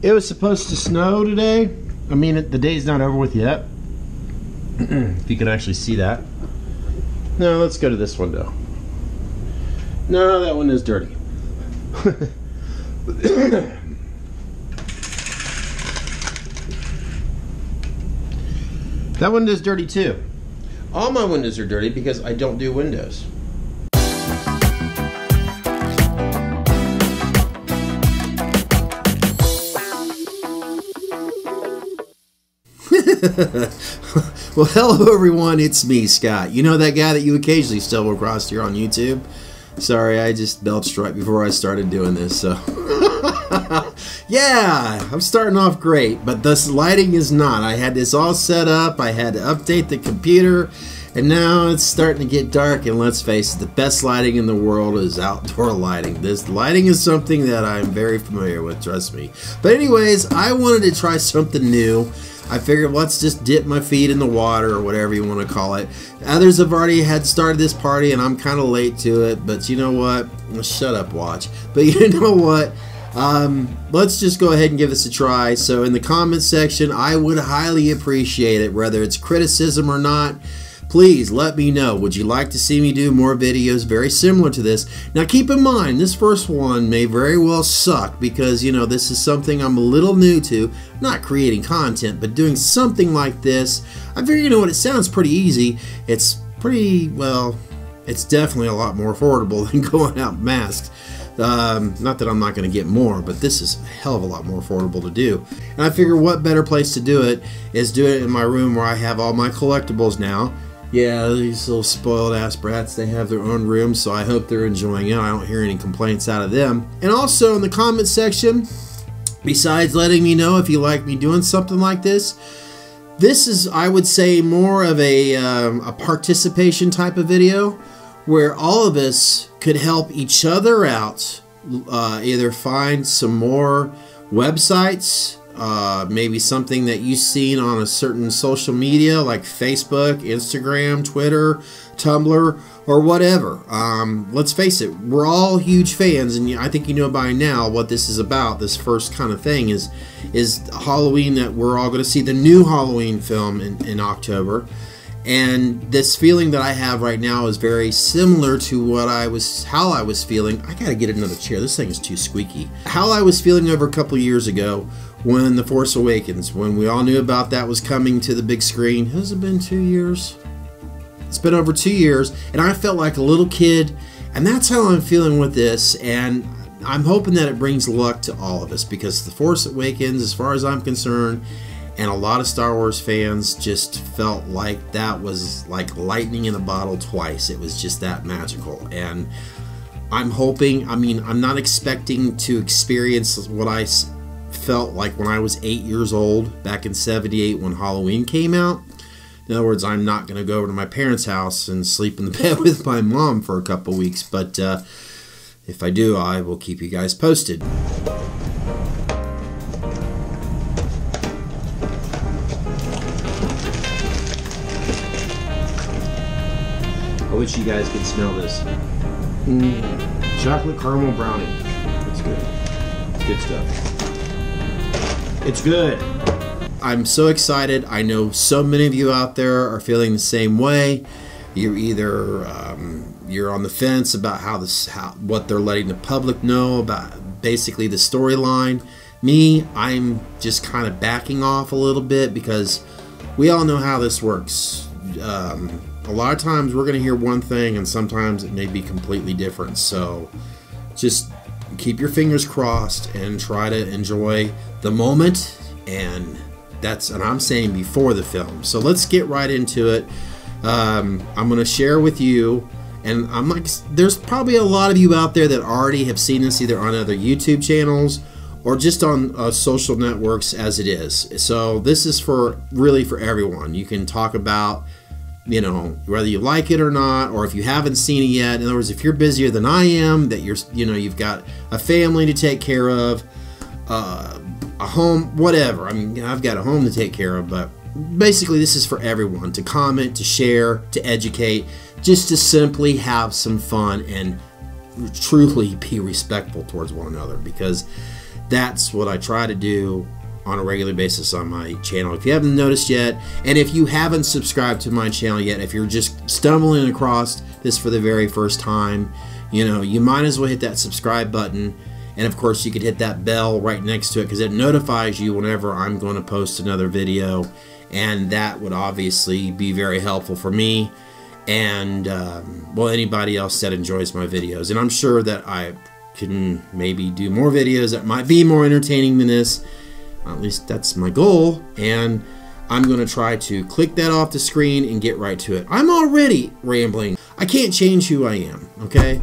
It was supposed to snow today. I mean, the day's not over with yet. If you can actually see that. No, let's go to this window. No, that one is dirty. That window's dirty too. All my windows are dirty because I don't do windows. Well, hello everyone, it's me, Scott. You know that guy that you occasionally stumble across here on YouTube? Sorry, I just belched right before I started doing this, so... Yeah, I'm starting off great, but this lighting is not. I had this all set up, I had to update the computer, and now it's starting to get dark, and let's face it, the best lighting in the world is outdoor lighting. This lighting is something that I'm very familiar with, trust me. But anyways, I wanted to try something new. I figured let's just dip my feet in the water or whatever you want to call it. Others have already had started this party and I'm kind of late to it, but you know what? Shut up, watch. But you know what? Let's just go ahead and give this a try. So in the comments section, I would highly appreciate it, whether it's criticism or not. Please let me know. Would you like to see me do more videos very similar to this? Now keep in mind, this first one may very well suck because, you know, this is something I'm a little new to. Not creating content, but doing something like this. I figure, you know what, it sounds pretty easy. It's pretty, well, it's definitely a lot more affordable than going out masked. Not that I'm not going to get more, but this is a hell of a lot more affordable to do. And I figure what better place to do it is do it in my room where I have all my collectibles now. Yeah, these little spoiled ass brats, they have their own room, so I hope they're enjoying it. I don't hear any complaints out of them. And also in the comment section, besides letting me know if you like me doing something like this, this is, I would say, more of a participation type of video where all of us could help each other out, either find some more websites, maybe something that you've seen on a certain social media like Facebook, Instagram, Twitter, Tumblr, or whatever. Let's face it, we're all huge fans, and I think you know by now what this is about. This first kind of thing is Halloween, that we're all going to see the new Halloween film in October. And this feeling that I have right now is very similar to how I was feeling. I gotta get another chair. This thing is too squeaky. How I was feeling over a couple years ago when The Force Awakens, when we all knew about that was coming to the big screen. Has it been 2 years? It's been over 2 years, and I felt like a little kid, and that's how I'm feeling with this. And I'm hoping that it brings luck to all of us, because The Force Awakens, as far as I'm concerned, and a lot of Star Wars fans just felt like that was like lightning in a bottle twice. It was just that magical. And I'm hoping, I mean, I'm not expecting to experience what I felt like when I was 8 years old back in '78 when Halloween came out. In other words, I'm not going to go over to my parents' house and sleep in the bed with my mom for a couple weeks. But if I do, I will keep you guys posted. I wish you guys could smell this. Chocolate caramel brownie. It's good. It's good stuff. It's good. I'm so excited. I know so many of you out there are feeling the same way. You're either you're on the fence about what they're letting the public know about basically the storyline. Me, I'm just kind of backing off a little bit because we all know how this works. A lot of times we're going to hear one thing and sometimes it may be completely different. So just keep your fingers crossed and try to enjoy the moment. And I'm saying before the film. So let's get right into it. I'm going to share with you, and I'm like, there's probably a lot of you out there that already have seen this either on other YouTube channels or just on social networks as it is. So this is really for everyone. You can talk about, you know, whether you like it or not, or if you haven't seen it yet. In other words, if you're busier than I am, that you've got a family to take care of, a home, whatever. I mean, I've got a home to take care of, but basically this is for everyone to comment, to share, to educate, just to simply have some fun and truly be respectful towards one another, because that's what I try to do on a regular basis on my channel. If you haven't noticed yet, and if you haven't subscribed to my channel yet, if you're just stumbling across this for the very first time, you know, you might as well hit that subscribe button. And of course, you could hit that bell right next to it, because it notifies you whenever I'm going to post another video. And that would obviously be very helpful for me and, well, anybody else that enjoys my videos. And I'm sure that I can maybe do more videos that might be more entertaining than this. At least that's my goal. And I'm going to try to click that off the screen and get right to it. I'm already rambling. I can't change who I am, okay?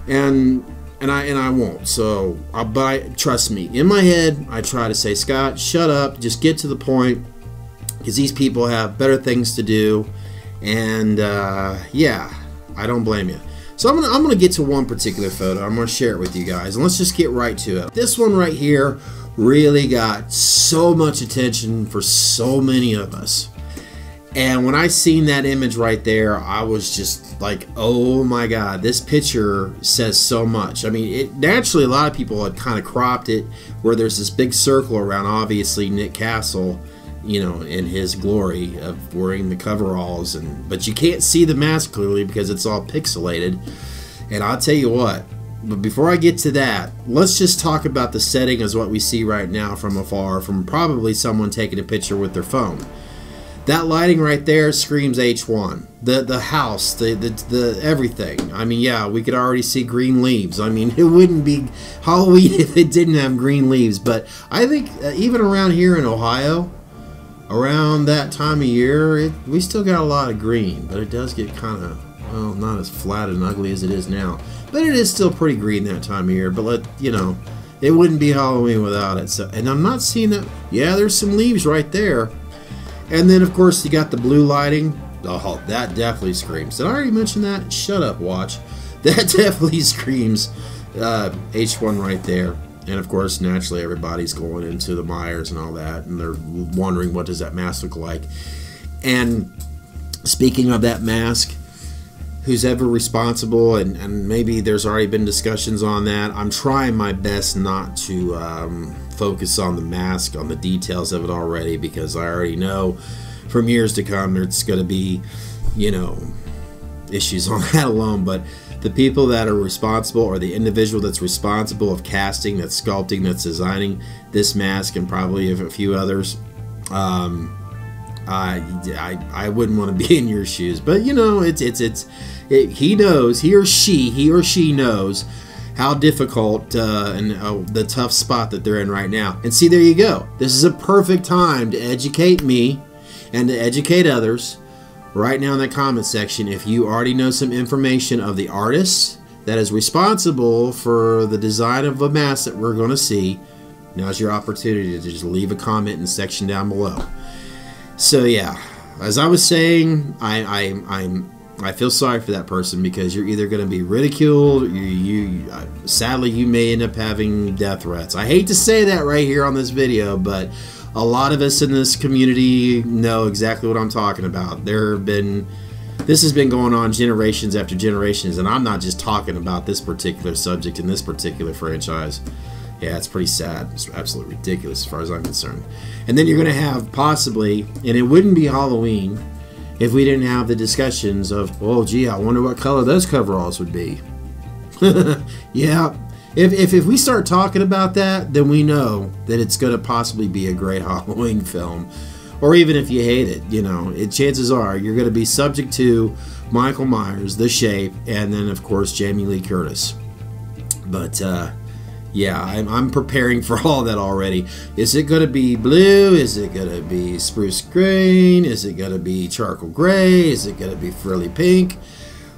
And I won't. So, but trust me, in my head, I try to say, Scott, shut up, just get to the point, because these people have better things to do. And yeah, I don't blame you. So I'm gonna get to one particular photo. I'm gonna share it with you guys, and let's just get right to it. This one right here really got so much attention for so many of us. And when I seen that image right there, I was just like, oh my God, this picture says so much. I mean, naturally, a lot of people had kind of cropped it where there's this big circle around, obviously, Nick Castle, you know, in his glory of wearing the coveralls. But you can't see the mask clearly because it's all pixelated. And I'll tell you what, but before I get to that, let's just talk about the setting as what we see right now from afar, from probably someone taking a picture with their phone. That lighting right there screams H1. The house, the everything. I mean, yeah, we could already see green leaves. I mean, it wouldn't be Halloween if it didn't have green leaves. But I think even around here in Ohio, around that time of year, we still got a lot of green. But it does get kind of, well, not as flat and ugly as it is now. But it is still pretty green that time of year. But you know, it wouldn't be Halloween without it. So, and I'm not seeing that. Yeah, there's some leaves right there. And then, of course, you got the blue lighting. Oh, that definitely screams. Did I already mention that? Shut up, watch. That definitely screams H1 right there. And, of course, naturally, everybody's going into the Myers and all that. And they're wondering, what does that mask look like? And speaking of that mask, who's ever responsible, and maybe there's already been discussions on that. I'm trying my best not to focus on the mask, on the details of it already, because I already know from years to come there's going to be, you know, issues on that alone. But the people that are responsible, or the individual that's responsible of casting, that's sculpting, that's designing this mask, and probably a few others, I wouldn't want to be in your shoes. But you know, he knows, he or she knows how difficult and the tough spot that they're in right now. And see, there you go. This is a perfect time to educate me and to educate others right now in the comment section. If you already know some information of the artist that is responsible for the design of a mask that we're going to see, now's your opportunity to just leave a comment in the section down below. So yeah, as I was saying, I feel sorry for that person, because you're either going to be ridiculed, or sadly you may end up having death threats. I hate to say that right here on this video, but a lot of us in this community know exactly what I'm talking about. This has been going on generations after generations, and I'm not just talking about this particular subject in this particular franchise. Yeah, it's pretty sad. It's absolutely ridiculous as far as I'm concerned. And then you're going to have possibly, and it wouldn't be Halloween if we didn't have the discussions of, oh gee, I wonder what color those coveralls would be. Yeah, if we start talking about that, then we know that it's going to possibly be a great Halloween film. Or even if you hate it, you know, chances are you're going to be subject to Michael Myers, The Shape, and then of course Jamie Lee Curtis. But yeah, I'm preparing for all that already. Is it going to be blue? Is it going to be spruce green? Is it going to be charcoal gray? Is it going to be frilly pink?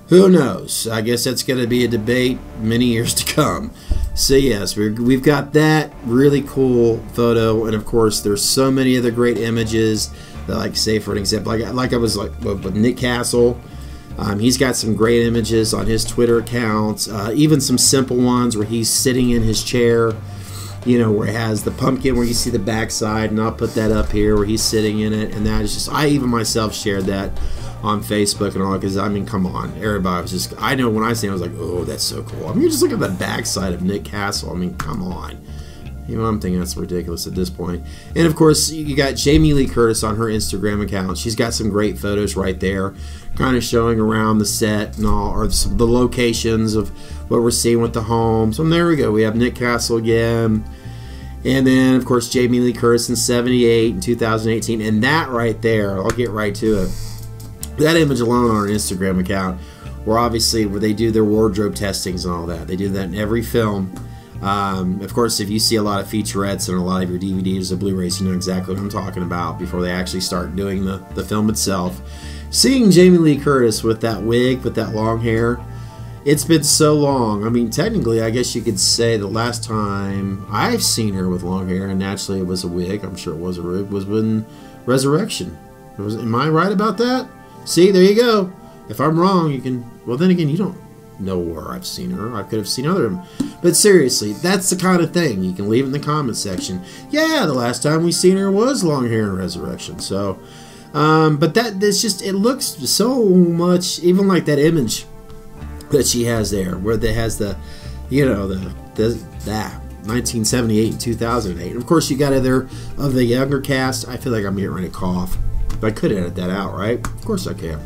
Who knows? I guess that's going to be a debate many years to come. So yes, we've got that really cool photo, and of course there's so many other great images that, like, say for an example, like I was like with Nick Castle. He's got some great images on his Twitter account, even some simple ones where he's sitting in his chair you know, where it has the pumpkin where you see the backside, and I'll put that up here where he's sitting in it, and that is just, I even myself shared that on Facebook and all, because I mean, come on, everybody was just, I know when I seen it, I was like, oh, that's so cool. I mean, you just look at the backside of Nick Castle. I mean, come on. You know, I'm thinking that's ridiculous at this point. And of course, you got Jamie Lee Curtis on her Instagram account. She's got some great photos right there, kind of showing around the set and all, or the locations of what we're seeing with the homes. And there we go. We have Nick Castle again. And then, of course, Jamie Lee Curtis in 78 and 2018. And that right there, I'll get right to it. That image alone on our Instagram account, where obviously where they do their wardrobe testings and all that. They do that in every film. Of course, if you see a lot of featurettes and a lot of your DVDs or Blu-rays, you know exactly what I'm talking about before they actually start doing the film itself. Seeing Jamie Lee Curtis with that wig, with that long hair, it's been so long. I mean, technically, I guess you could say the last time I've seen her with long hair, and naturally it was a wig, I'm sure it was a wig, was when Resurrection. Am I right about that? See, there you go. If I'm wrong, you can, well, then again, you don't know where I've seen her. I could have seen other, but seriously, that's the kind of thing you can leave in the comment section. Yeah, the last time we seen her was long hair in Resurrection. So, but that's just, it looks so much, even like that image that she has there, where it has the, you know, that 1978 and 2008. And of course, you got other of the younger cast. I feel like I'm getting ready to cough, but I could edit that out, right? Of course I can.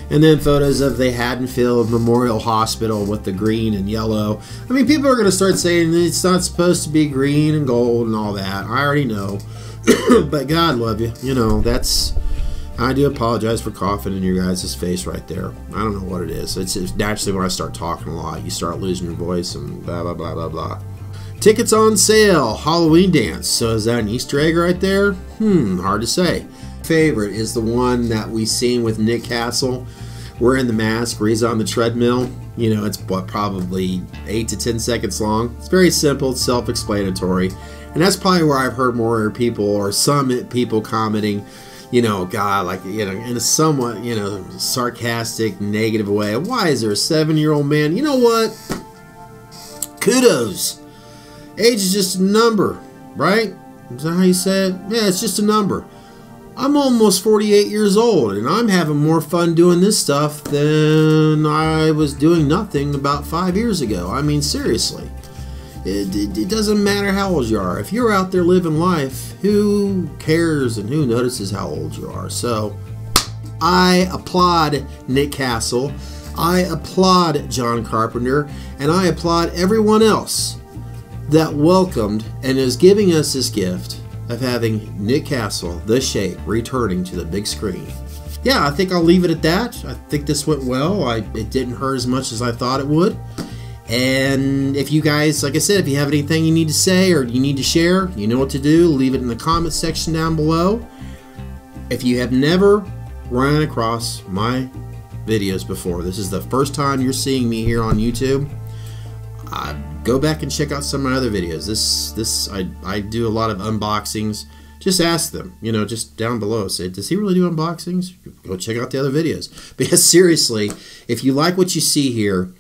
And then photos of the Haddonfield Memorial Hospital with the green and yellow. I mean, people are going to start saying it's not supposed to be green and gold and all that. I already know. But God love you. You know, that's... I do apologize for coughing in your guys' face right there. I don't know what it is. It's naturally when I start talking a lot, you start losing your voice and blah, blah, blah, blah, blah. Tickets on sale. Halloween dance. So is that an Easter egg right there? Hard to say. Favorite is the one that we seen with Nick Castle. Wearing the mask where he's on the treadmill. You know, it's what, probably 8 to 10 seconds long. It's very simple, it's self-explanatory. And that's probably where I've heard more people, or some people commenting, you know, God, like, you know, in a somewhat, you know, sarcastic, negative way. Why is there a 7-year-old man? You know what? Kudos. Age is just a number, right? Is that how you say it? Yeah, it's just a number. I'm almost 48 years old, and I'm having more fun doing this stuff than I was doing nothing about 5 years ago. I mean, seriously. It doesn't matter how old you are. If you're out there living life, who cares and who notices how old you are? So, I applaud Nick Castle. I applaud John Carpenter. And I applaud everyone else that welcomed and is giving us this gift of having Nick Castle, The Shape, returning to the big screen. Yeah, I think I'll leave it at that. I think this went well. It didn't hurt as much as I thought it would. And if you guys, like I said, if you have anything you need to say or you need to share, you know what to do. Leave it in the comment section down below. If you have never run across my videos before, this is the first time you're seeing me here on YouTube, go back and check out some of my other videos. I do a lot of unboxings. Just ask them, you know, just down below. Say, does he really do unboxings? Go check out the other videos. Because seriously, if you like what you see here,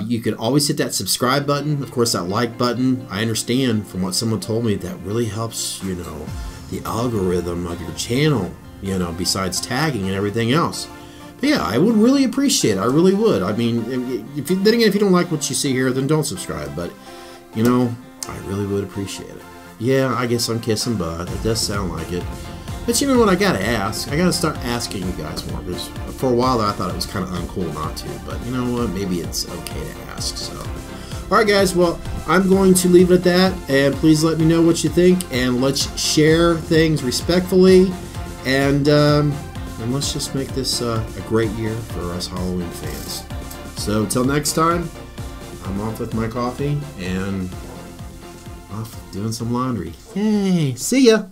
you can always hit that subscribe button. Of course, that like button. I understand from what someone told me that really helps, you know, the algorithm of your channel, you know, besides tagging and everything else. But yeah, I would really appreciate it. I really would. I mean, then again, if you don't like what you see here, then don't subscribe. But, you know, I really would appreciate it. Yeah, I guess I'm kissing butt. It does sound like it. But you know what? I gotta ask. I gotta start asking you guys more. Because for a while there, I thought it was kind of uncool not to. But you know what? Maybe it's okay to ask. So, all right, guys. Well, I'm going to leave it at that. And please let me know what you think. And let's share things respectfully. And let's just make this a great year for us Halloween fans. So until next time, I'm off with my coffee and off doing some laundry. Yay! See ya!